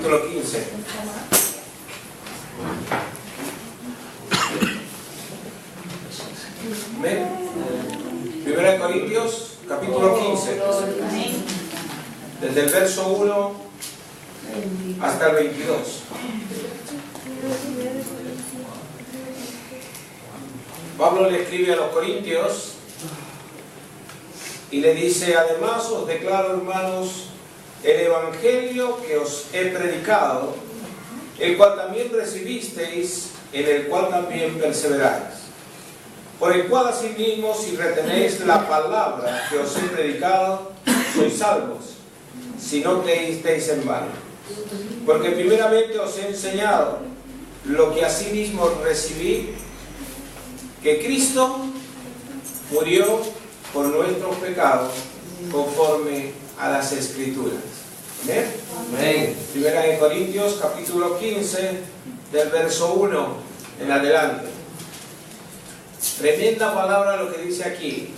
capítulo 15. ¿Ven? 1 Corintios, capítulo 15. Desde el verso 1 hasta el 22. Pablo le escribe a los corintios y le dice: además os declaro, hermanos, el evangelio que os he predicado, el cual también recibisteis, en el cual también perseveráis, por el cual asimismo, si retenéis la palabra que os he predicado, sois salvos, si no creísteis en vano. Porque primeramente os he enseñado lo que asimismo recibí, que Cristo murió por nuestros pecados conforme a las Escrituras. ¿Amén? Amén. Primera de Corintios, capítulo 15, del verso 1 en adelante. Tremenda palabra lo que dice aquí.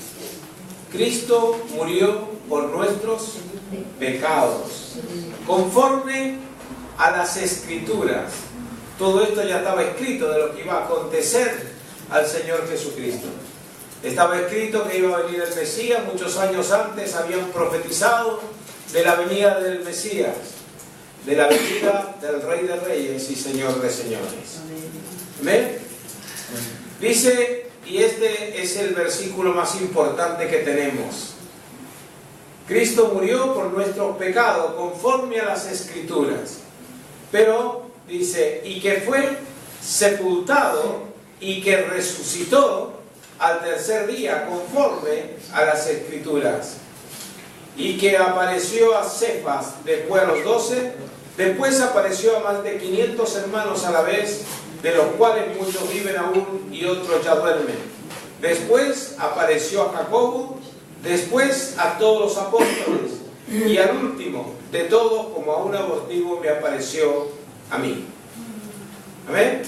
Cristo murió por nuestros pecados, conforme a las Escrituras. Todo esto ya estaba escrito de lo que iba a acontecer al Señor Jesucristo. Estaba escrito que iba a venir el Mesías. Muchos años antes habían profetizado de la venida del Mesías, de la venida del Rey de Reyes y Señor de Señores. ¿Amén? Dice, y este es el versículo más importante que tenemos: Cristo murió por nuestros pecados conforme a las Escrituras, pero dice, y que fue sepultado y que resucitó al tercer día conforme a las Escrituras, y que apareció a Cefas, después a los 12, después apareció a más de 500 hermanos a la vez, de los cuales muchos viven aún y otros ya duermen. Después apareció a Jacobo, después a todos los apóstoles, y al último de todos, como a un abortivo, me apareció a mí. ¿Amén?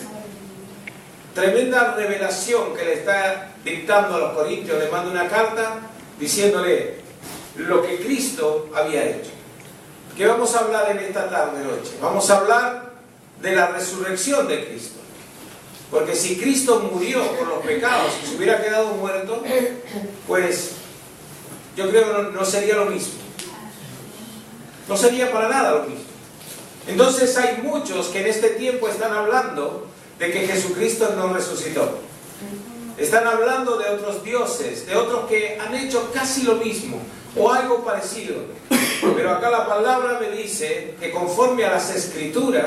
Tremenda revelación que le está dictando a los corintios. Le manda una carta diciéndole lo que Cristo había hecho. ¿Qué vamos a hablar en esta tarde noche? Vamos a hablar de la resurrección de Cristo. Porque si Cristo murió por los pecados y se hubiera quedado muerto, pues yo creo que no sería lo mismo. No sería para nada lo mismo. Entonces hay muchos que en este tiempo están hablando de que Jesucristo no resucitó. Están hablando de otros dioses, de otros que han hecho casi lo mismo o algo parecido. Pero acá la palabra me dice que conforme a las Escrituras,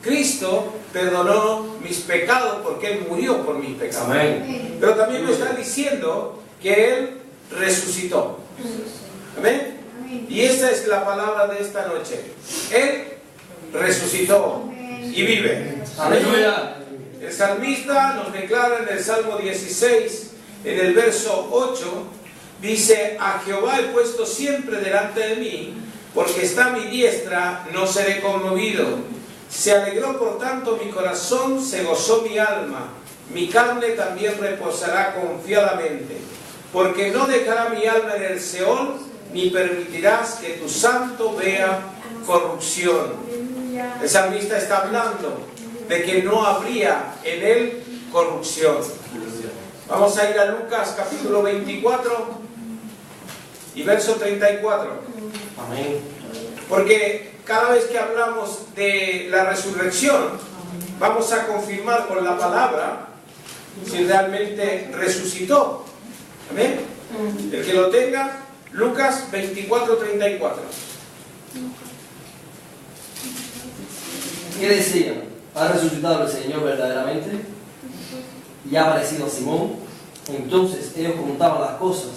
Cristo perdonó mis pecados porque Él murió por mis pecados. Amén. Pero también me está diciendo que Él resucitó. Amén. Y esa es la palabra de esta noche. Él resucitó y vive. Aleluya. El salmista nos declara en el Salmo 16, en el verso 8, dice: a Jehová he puesto siempre delante de mí, porque está a mi diestra, no seré conmovido. Se alegró por tanto mi corazón, se gozó mi alma, mi carne también reposará confiadamente, porque no dejará mi alma en el Seol, ni permitirás que tu santo vea corrupción. El salmista está hablando de que no habría en él corrupción. Vamos a ir a Lucas capítulo 24 y verso 34. Amén. Porque cada vez que hablamos de la resurrección, vamos a confirmar con la palabra si realmente resucitó. Amén. El que lo tenga, Lucas 24, 34. ¿Qué decía? ¿Ha resucitado el Señor verdaderamente? Y ha aparecido a Simón. Entonces ellos contaban las cosas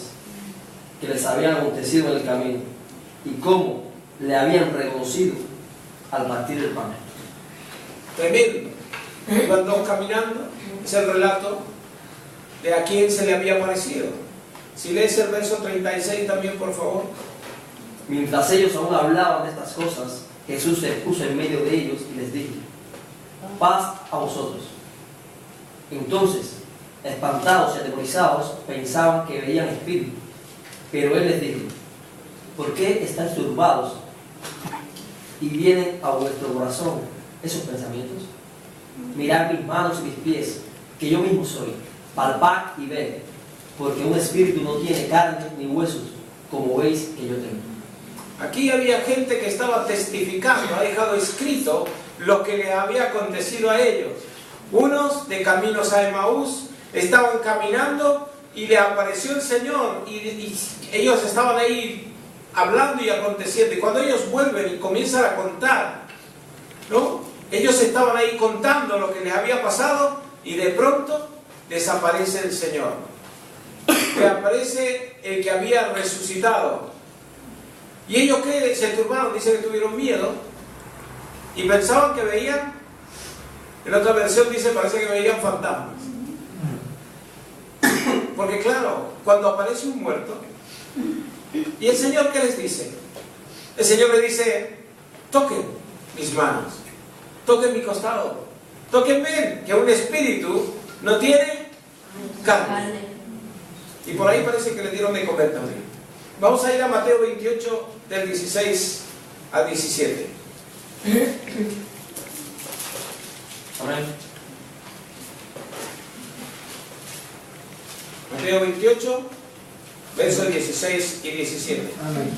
que les habían acontecido en el camino y cómo le habían reconocido al partir el pan. Tremendo. Iban dos caminando. Es el relato de a quién se le había aparecido. Si lees el verso 36 también, por favor. Mientras ellos aún hablaban de estas cosas, Jesús se puso en medio de ellos y les dijo: paz a vosotros. Entonces, espantados y atemorizados, pensaban que veían espíritus. Pero Él les dijo: ¿por qué estáis turbados? y vienen a vuestro corazón esos pensamientos. Mirad mis manos y mis pies, que yo mismo soy. Palpad y ved, porque un espíritu no tiene carne ni huesos, como veis que yo tengo. Aquí había gente que estaba testificando, ha dejado escrito lo que le había acontecido a ellos. Unos de caminos a Emaús estaban caminando y le apareció el Señor y ellos estaban ahí hablando y aconteciendo. Y cuando ellos vuelven y comienzan a contar, ¿no? Ellos estaban ahí contando lo que les había pasado y de pronto desaparece el Señor. Le aparece el que había resucitado. Y ellos que se turbaron, dicen que tuvieron miedo y pensaban que veían, en otra versión dice, parece que veían fantasmas. Porque claro, cuando aparece un muerto, ¿y el Señor qué les dice? El Señor le dice, toquen mis manos, toquen mi costado, tóquenme, que un espíritu no tiene carne. Y por ahí parece que le dieron de comer también. Vamos a ir a Mateo 28, del 16 al 17. Amén. Mateo 28, versos 16 y 17. Amén.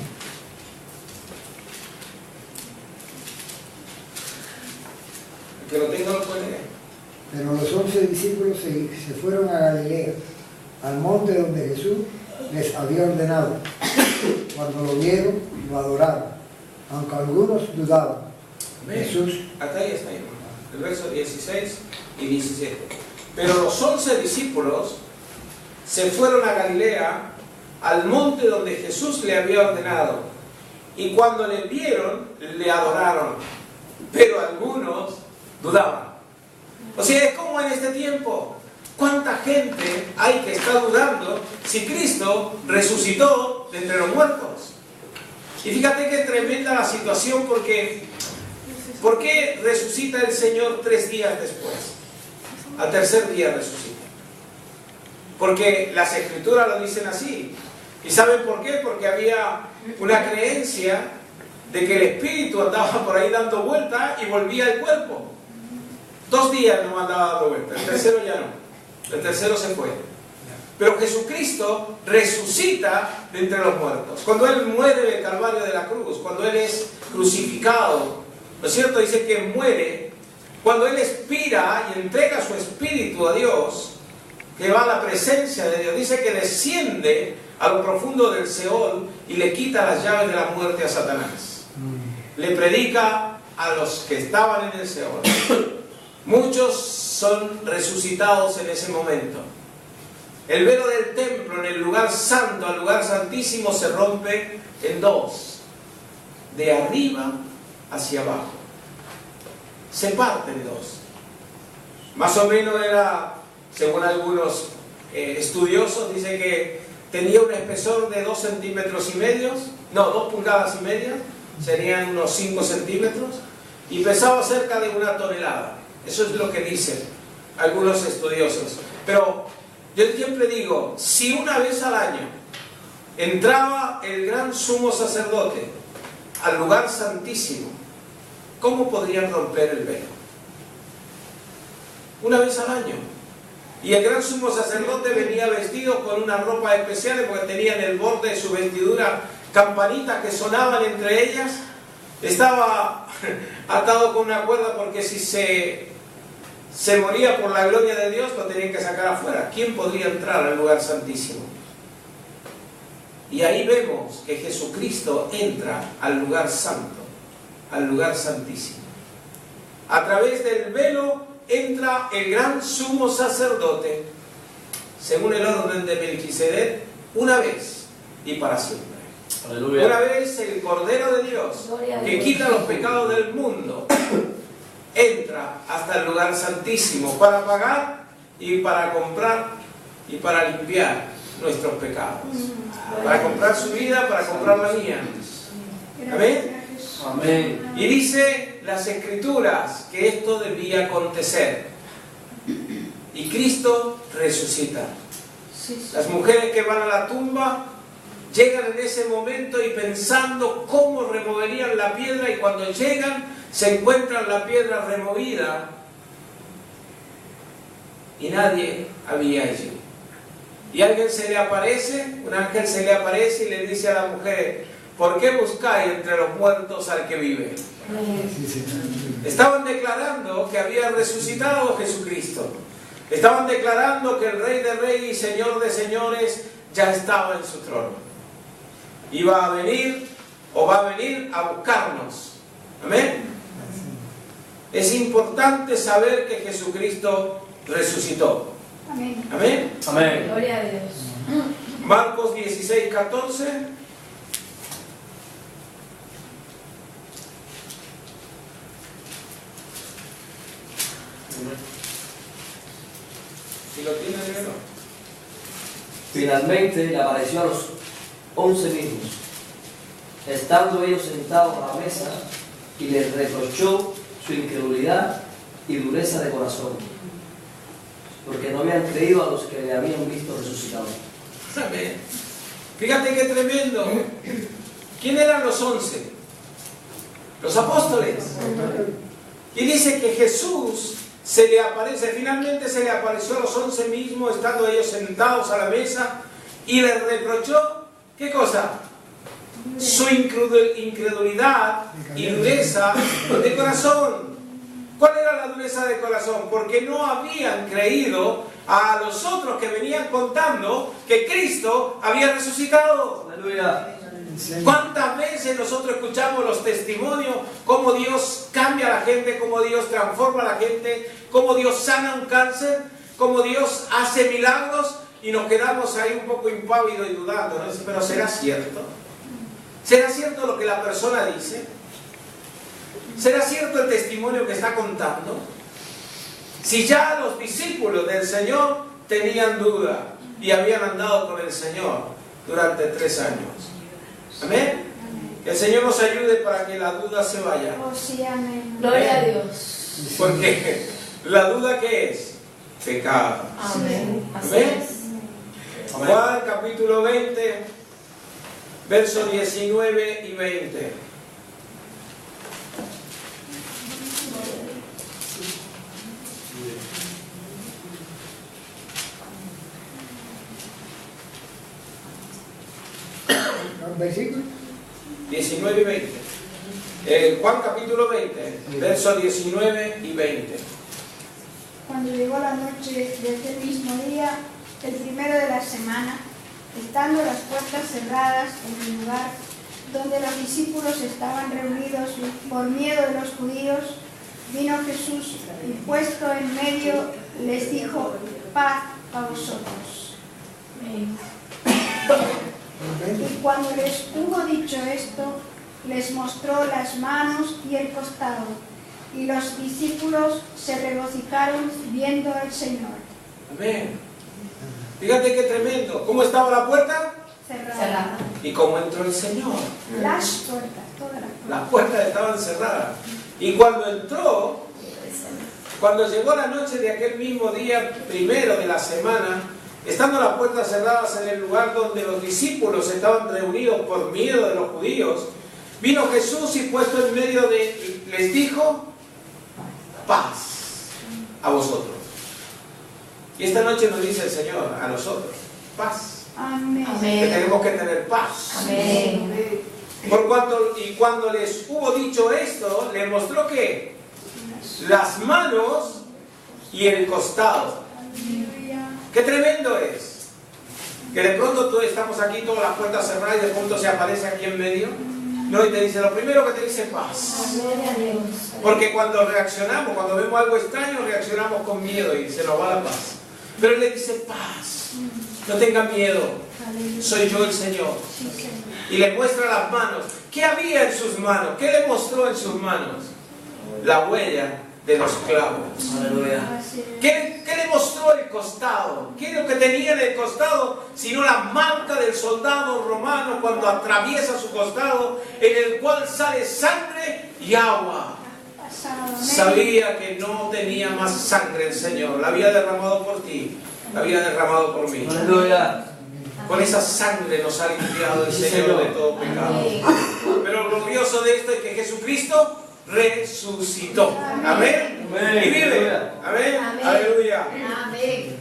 El que lo tenga lo puede leer. Pero los 11 discípulos se fueron a Galilea, al monte donde Jesús les había ordenado. Cuando lo vieron, lo adoraron, aunque algunos dudaban. Jesús. Hasta ahí está, el verso 16 y 17. Pero los 11 discípulos se fueron a Galilea, al monte donde Jesús le había ordenado. Y cuando le vieron, le adoraron. Pero algunos dudaban. O sea, es como en este tiempo. ¿Cuánta gente hay que está dudando si Cristo resucitó de entre los muertos? Y fíjate qué tremenda la situación, porque ¿por qué resucita el Señor 3 días después? Al tercer día resucita. Porque las Escrituras lo dicen así. ¿Y saben por qué? Porque había una creencia de que el Espíritu andaba por ahí dando vueltas y volvía al cuerpo. 2 días no andaba dando vueltas, el tercero ya no. El tercero se fue. Pero Jesucristo resucita de entre los muertos. Cuando Él muere en el Calvario de la cruz, cuando Él es crucificado, ¿no es cierto? Dice que muere. Cuando Él expira y entrega su espíritu a Dios, que va a la presencia de Dios, dice que desciende a lo profundo del Seol y le quita las llaves de la muerte a Satanás. Le predica a los que estaban en el Seol. Muchos son resucitados en ese momento. El velo del templo en el lugar santo al lugar santísimo se rompe en 2, de arriba hacia abajo. Se parte en 2. Más o menos era, según algunos estudiosos, dice que tenía un espesor de 2 centímetros y medio, no, 2 pulgadas y media, serían unos 5 centímetros, y pesaba cerca de 1 tonelada. Eso es lo que dicen algunos estudiosos. Pero yo siempre digo, si una vez al año entraba el gran sumo sacerdote al lugar santísimo, ¿cómo podrían romper el velo? Una vez al año. Y el gran sumo sacerdote venía vestido con unas ropas especiales, porque tenía en el borde de su vestidura campanitas que sonaban entre ellas. Estaba atado con una cuerda, porque si se moría por la gloria de Dios, lo tenían que sacar afuera. ¿Quién podría entrar al lugar santísimo? Y ahí vemos que Jesucristo entra al lugar santo, al lugar santísimo. A través del velo entra el gran sumo sacerdote, según el orden de Melquisedec, una vez y para siempre. Aleluya. Una vez el Cordero de Dios, que quita los pecados del mundo, entra hasta el lugar santísimo para pagar y para comprar y para limpiar nuestros pecados. Para comprar su vida, para comprar la mía. Amén. Amén. Y dice las Escrituras que esto debía acontecer. Y Cristo resucita. Las mujeres que van a la tumba llegan en ese momento y pensando cómo removerían la piedra, y cuando llegan se encuentran la piedra removida y nadie había allí. Y alguien se le aparece, un ángel se le aparece y le dice a la mujer: ¿por qué buscáis entre los muertos al que vive? Estaban declarando que había resucitado Jesucristo. Estaban declarando que el Rey de Reyes y Señor de Señores ya estaba en su trono. Iba a venir, o va a venir a buscarnos. Amén. Es importante saber que Jesucristo resucitó. Amén. Amén. Amén. Gloria a Dios. Marcos 16, 14. Si lo tiene, dímelo. Finalmente le apareció a los 11 mismos, estando ellos sentados a la mesa, y les reprochó su incredulidad y dureza de corazón, porque no habían creído a los que le habían visto resucitado. Amén. Fíjate qué tremendo. ¿Quién eran los 11? Los apóstoles. Y dice que Jesús se le aparece, finalmente se le apareció a los 11 mismos, estando ellos sentados a la mesa, y les reprochó, ¿qué cosa? Su incredulidad y dureza de corazón. ¿Cuál era la dureza de corazón? Porque no habían creído a los otros que venían contando que Cristo había resucitado. Aleluya. ¿Cuántas veces nosotros escuchamos los testimonios, cómo Dios cambia a la gente, cómo Dios transforma a la gente, cómo Dios sana un cáncer, cómo Dios hace milagros, y nos quedamos ahí un poco impávidos y dudando, ¿no? Pero ¿será cierto? ¿Será cierto lo que la persona dice? ¿Será cierto el testimonio que está contando? Si ya los discípulos del Señor tenían duda y habían andado con el Señor durante 3 años. Amén. Que el Señor nos ayude para que la duda se vaya. Oh, sí, amén. Gloria a Dios. Porque la duda, ¿qué es? Pecado. Amén. Así Amén. es. Juan capítulo 20, versos 19 y 20. ¿Versículo? 19 y 20. Juan capítulo 20, versos 19 y 20. Cuando llegó la noche de aquel mismo día, el primero de la semana, estando las puertas cerradas en el lugar donde los discípulos estaban reunidos por miedo de los judíos, vino Jesús y puesto en medio les dijo: paz a vosotros. Y cuando les hubo dicho esto, les mostró las manos y el costado, y los discípulos se regocijaron viendo al Señor. Amén. Fíjate qué tremendo. ¿Cómo estaba la puerta? Cerrada. ¿Y cómo entró el Señor? Las puertas, todas las puertas. Las puertas estaban cerradas. Y cuando entró, cuando llegó la noche de aquel mismo día, primero de la semana, estando las puertas cerradas en el lugar donde los discípulos estaban reunidos por miedo de los judíos, vino Jesús y puesto en medio les dijo: paz a vosotros. Y esta noche nos dice el Señor a nosotros: paz. Amén. Amén. Que tenemos que tener paz. Amén. Por cuanto, y cuando les hubo dicho esto, les mostró que las manos y el costado. Aleluya. ¡Qué tremendo es! Que de pronto tú estamos aquí, todas las puertas cerradas, y de pronto se aparece aquí en medio. No, y te dice, lo primero que te dice: paz. Gloria a Dios. Porque cuando reaccionamos, cuando vemos algo extraño, reaccionamos con miedo y se nos va la paz. Pero Él le dice: paz. No tengan miedo. Aleluya. Soy yo el Señor. Sí, Señor. Y le muestra las manos. ¿Qué había en sus manos? ¿Qué le mostró en sus manos? La huella de los clavos. Aleluya. Así es. ¿Qué le mostró el costado? ¿Qué es lo que tenía en el costado? Sino la marca del soldado romano cuando atraviesa su costado, en el cual sale sangre y agua. Pasado. Amén. Sabía que no tenía más sangre el Señor. La había derramado por ti, la había derramado por mí. Aleluya. Con esa sangre nos ha limpiado el Señor de todo pecado. Pero lo glorioso de esto es que Jesucristo resucitó. Amén. Y vive. Amén. Aleluya.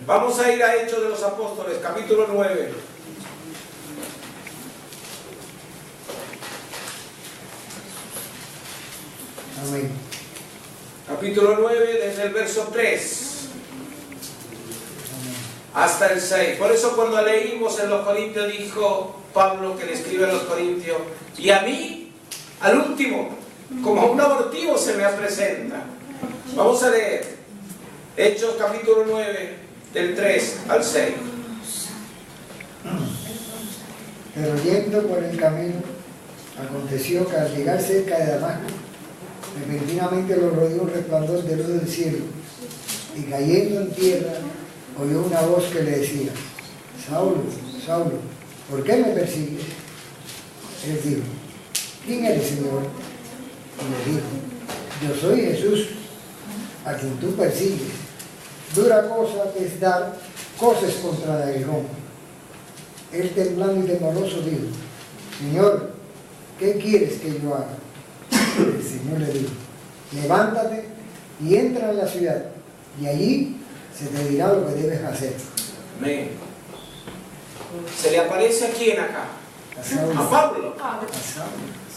Vamos a ir a Hechos de los Apóstoles, capítulo 9. Amén. Capítulo 9, desde el verso 3 hasta el 6. Por eso cuando leímos en los Corintios, dijo Pablo, que le escribe a los Corintios, y a mí, al último, como un abortivo se me presenta. Vamos a leer Hechos capítulo 9, del 3 al 6. Pero yendo por el camino, aconteció que al llegar cerca de Damasco, repentinamente lo rodeó un resplandor de luz del cielo, y cayendo en tierra, oyó una voz que le decía, Saulo, Saulo, ¿por qué me persigues? Él dijo, ¿quién eres, Señor? Y le dijo, yo soy Jesús, a quien tú persigues. Dura cosa te es dar cosas contra el aguijón. Él, temblando y temoroso, dijo, Señor, ¿qué quieres que yo haga? El Señor le dijo, levántate y entra en la ciudad, y allí se te dirá lo que debes hacer. Amén. Se le aparece a quién acá. A Pablo.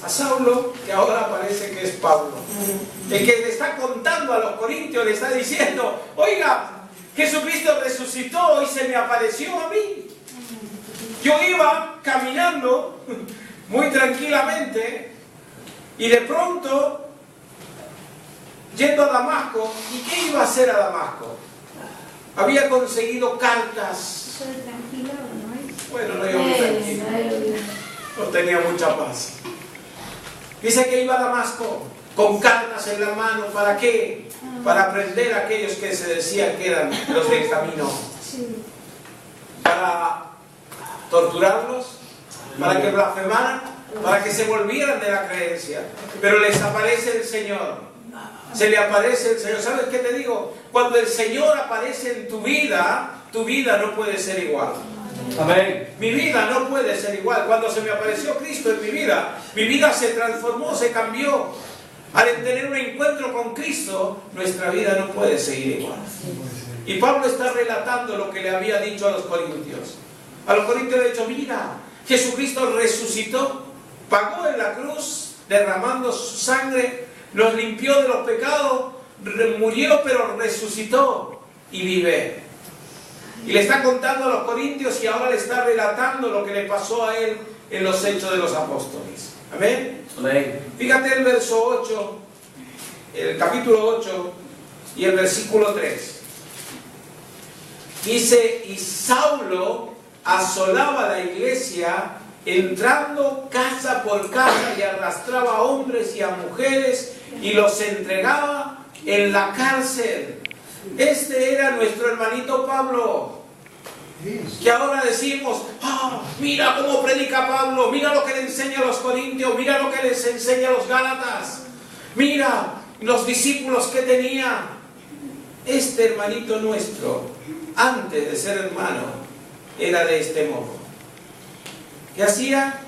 A Saulo, que ahora parece que es Pablo. El que le está contando a los corintios, le está diciendo, oiga, Jesucristo resucitó y se me apareció a mí. Yo iba caminando muy tranquilamente y de pronto, yendo a Damasco, ¿y qué iba a hacer a Damasco? Había conseguido cartas. Bueno, no iba muy tranquilo. No tenía mucha paz. Dice que iba a Damasco con cartas en la mano. ¿Para qué? Para prender a aquellos que se decían que eran los del camino. Para torturarlos, para que blasfemaran, para que se volvieran de la creencia. Pero les aparece el Señor. Se le aparece el Señor. ¿Sabes qué te digo? Cuando el Señor aparece en tu vida no puede ser igual. Amén. Mi vida no puede ser igual. Cuando se me apareció Cristo en mi vida se transformó, se cambió. Al tener un encuentro con Cristo, nuestra vida no puede seguir igual. Y Pablo está relatando lo que le había dicho a los corintios. A los corintios le ha dicho, mira, Jesucristo resucitó, pagó en la cruz, derramando su sangre, nos limpió de los pecados, murió pero resucitó y vive. Y le está contando a los corintios y ahora le está relatando lo que le pasó a él en los Hechos de los Apóstoles. Amén. Amén. Fíjate el verso 8, el capítulo 8 y el versículo 3. Dice, y Saulo asolaba la iglesia, entrando casa por casa y arrastraba a hombres y a mujeres y los entregaba en la cárcel. Este era nuestro hermanito Pablo, que ahora decimos, mira cómo predica Pablo, mira lo que le enseña a los corintios, mira lo que les enseña a los gálatas, mira los discípulos que tenía. Este hermanito nuestro, antes de ser hermano, era de este modo. ¿Qué hacía?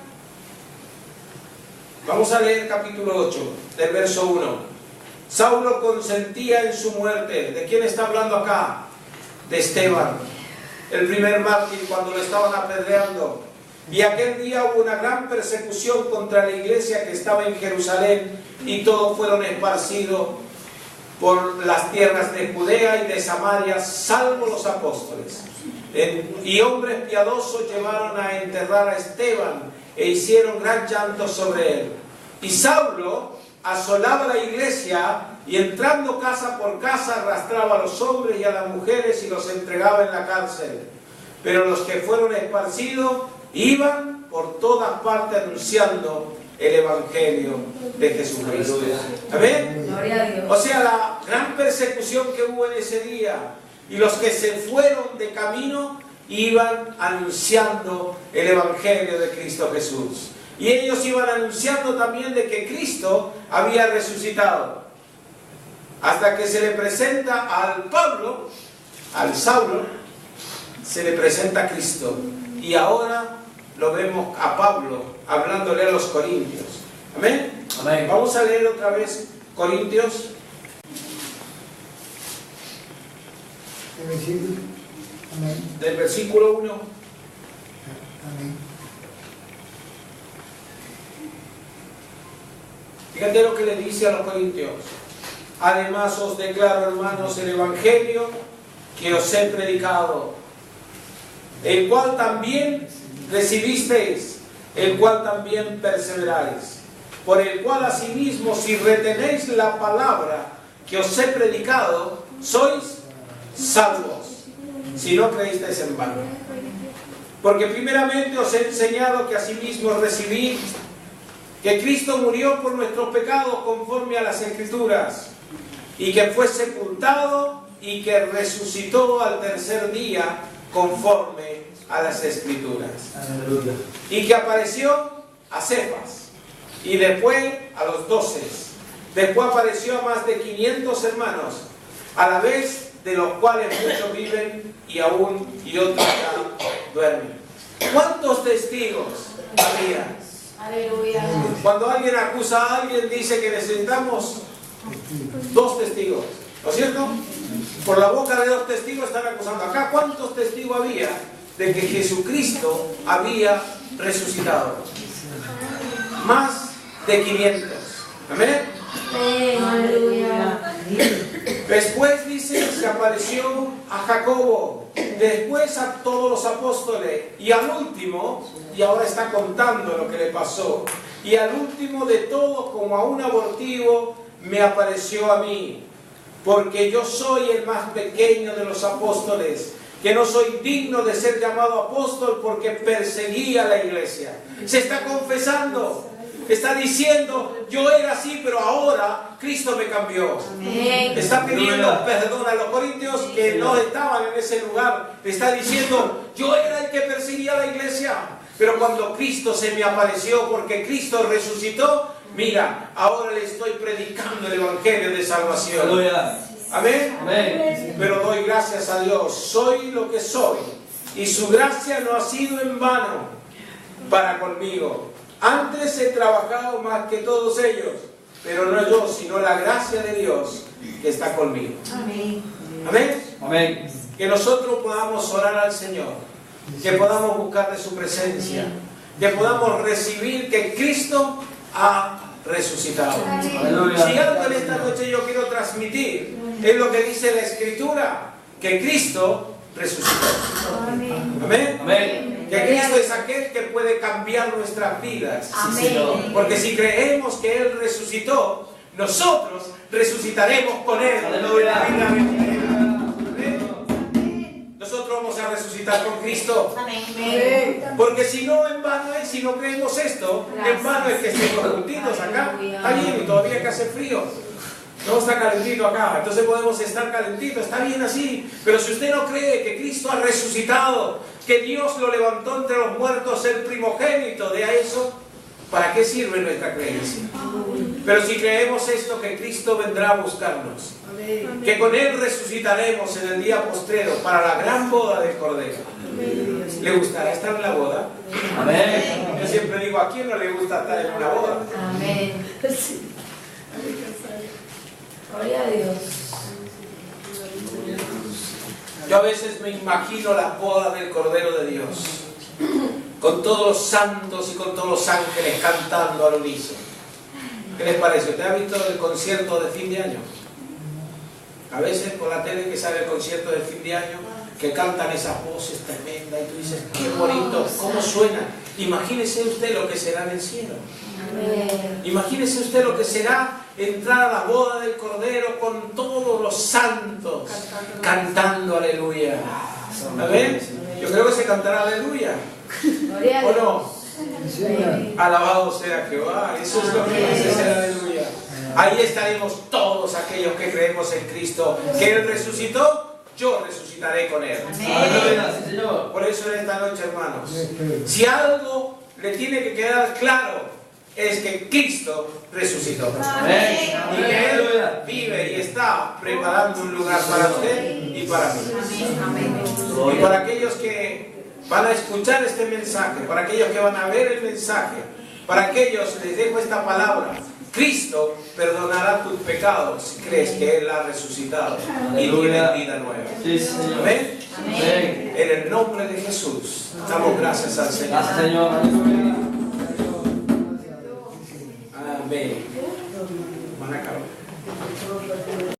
Vamos a leer capítulo 8, del verso 1. Saulo consentía en su muerte. ¿De quién está hablando acá? De Esteban, el primer mártir, cuando lo estaban apedreando. Y aquel día hubo una gran persecución contra la iglesia que estaba en Jerusalén, y todos fueron esparcidos por las tierras de Judea y de Samaria, salvo los apóstoles. Y hombres piadosos llevaron a enterrar a Esteban e hicieron gran llanto sobre él. Y Saulo asolaba la iglesia y entrando casa por casa arrastraba a los hombres y a las mujeres y los entregaba en la cárcel. Pero los que fueron esparcidos iban por todas partes anunciando el evangelio de Jesucristo. Amén. Gloria a Dios. O sea, la gran persecución que hubo en ese día, y los que se fueron de camino iban anunciando el evangelio de Cristo Jesús. Y ellos iban anunciando también de que Cristo había resucitado. Hasta que se le presenta al Saulo, se le presenta a Cristo. y ahora lo vemos a Pablo hablándole a los corintios. Amén. Amén. Vamos a leer otra vez Corintios. El versículo. Amén. Del versículo 1. Amén. Fíjate lo que le dice a los corintios. Además os declaro, hermanos, el evangelio que os he predicado, el cual también recibisteis, el cual también perseveráis, por el cual asimismo, si retenéis la palabra que os he predicado, sois salvos, si no creísteis en vano. Porque primeramente os he enseñado que asimismo recibí que Cristo murió por nuestros pecados conforme a las Escrituras, y que fue sepultado y que resucitó al tercer día conforme a las Escrituras. Aleluya. Y que apareció a Cefas y después a los 12. Después apareció a más de 500 hermanos, a la vez de los cuales muchos viven y otros ya duermen. ¿Cuántos testigos había? Aleluya. Cuando alguien acusa a alguien, dice que necesitamos 2 testigos, ¿no es cierto? Por la boca de 2 testigos están acusando. Acá, ¿cuántos testigos había de que Jesucristo había resucitado? Más de 500. ¿Amén? Aleluya. Después dice que se apareció a Jacobo, después a todos los apóstoles, y al último, y ahora está contando lo que le pasó, y al último de todos, como a un abortivo, me apareció a mí, porque yo soy el más pequeño de los apóstoles, que no soy digno de ser llamado apóstol porque perseguí a la iglesia. Se está confesando, está diciendo, yo era así, pero ahora Cristo me cambió. Amén. Está pidiendo perdón a los corintios que no estaban en ese lugar. Está diciendo, yo era el que perseguía a la iglesia, pero cuando Cristo se me apareció, porque Cristo resucitó, mira, ahora le estoy predicando el evangelio de salvación. Aleluya. Amén. Amén. Pero doy gracias a Dios, soy lo que soy, y su gracia no ha sido en vano para conmigo. Antes he trabajado más que todos ellos, pero no yo, sino la gracia de Dios que está conmigo. Amén. Amén. Amén. Que nosotros podamos orar al Señor, que podamos buscar de su presencia, que podamos recibir que Cristo ha resucitado. Aleluya. Si algo en esta noche yo quiero transmitir, es lo que dice la Escritura, que Cristo resucitó. Amén. Amén. Que Cristo es aquel que puede cambiar nuestras vidas. Sí, Señor. Porque si creemos que Él resucitó, nosotros resucitaremos con Él. Aleluya. Amén. Nosotros vamos a resucitar con Cristo. Amén. Porque si no, en vano es, si no creemos esto, en vano es que estemos juntitos acá. Está bien, y todavía que hace frío. No está calentito acá, entonces podemos estar calentitos, está bien así. Pero si usted no cree que Cristo ha resucitado, que Dios lo levantó entre los muertos, el primogénito de eso, ¿para qué sirve nuestra creencia? Pero si creemos esto, que Cristo vendrá a buscarnos, que con Él resucitaremos en el día postrero para la gran boda del Cordero. ¿Le gustará estar en la boda? Amén. Yo siempre digo, ¿a quién no le gusta estar en una boda? Amén. Gloria a Dios. Yo a veces me imagino la boda del Cordero de Dios, con todos los santos y con todos los ángeles cantando al unísono. ¿Qué les parece? ¿Usted ha visto el concierto de fin de año? A veces por la tele que sale el concierto de fin de año, que cantan esas voces tremendas y tú dices, qué bonito, cómo suena. Imagínese usted lo que será en el cielo. Amén. Imagínese usted lo que será entrar a la boda del Cordero con todos los santos cantando aleluya. ¿Amén? Yo creo que se cantará aleluya. Gloria a ¿O Dios. no? Sí, Alabado sea Jehová. Eso es lo que dice ser aleluya. Ahí estaremos todos aquellos que creemos en Cristo, que Él resucitó, yo resucitaré con Él. Aleluya. Sí, Señor. Por eso en esta noche, hermanos, yo espero. si algo le tiene que quedar claro, es que Cristo resucitó. Amén. Y que Él vive y está preparando un lugar para usted y para mí. Amén. Y para aquellos que van a escuchar este mensaje, para aquellos que van a ver el mensaje, para aquellos les dejo esta palabra. Cristo perdonará tus pecados si crees que Él ha resucitado y tiene vida nueva. Sí, Señor. Amén. Amén. En el nombre de Jesús, damos gracias al Señor. Gracias, Señor. Aleluya. Amén. Van a acabar.